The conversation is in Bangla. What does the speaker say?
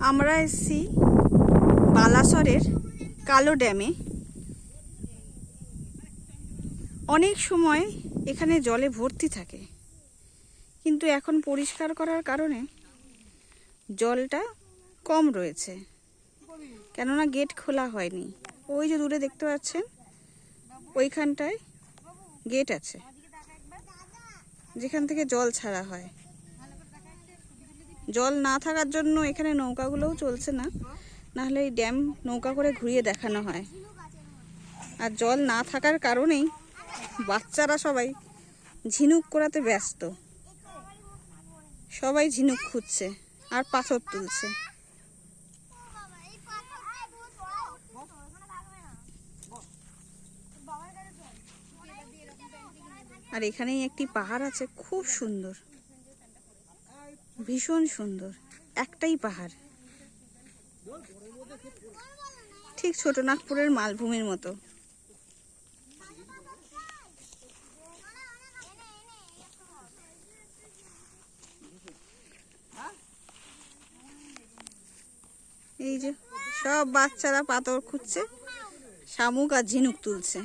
আমরা এসেছি বালাসরের কালো ড্যামে। অনেক সময় এখানে জলে ভর্তি থাকে, কিন্তু এখন পরিষ্কার করার কারণে জলটা কম রয়েছে, কেননা গেট খোলা হয়নি। ওই যে দূরে দেখতে পাচ্ছেন, ওইখানটায় গেট আছে যেখান থেকে জল ছাড়া হয়। জল না থাকার জন্য এখানে নৌকাগুলোও চলছে না, নাহলে এই ড্যাম নৌকা করে ঘুরিয়ে দেখানো হয়। আর জল না থাকার কারণেই বাচ্চারা সবাই ঝিনুক করাতে ব্যস্ত, সবাই ঝিনুক খুঁজছে আর পাথর তুলছে। আর এখানেই একটি পাহাড় আছে, খুব সুন্দর, ভীষণ সুন্দর। একটাই পাহাড়, ঠিক ছোটনাগপুরের মালভূমির মতো। এই যে সব বাচ্চারা পাথর খুঁজছে, শামুক আর ঝিনুক তুলছে।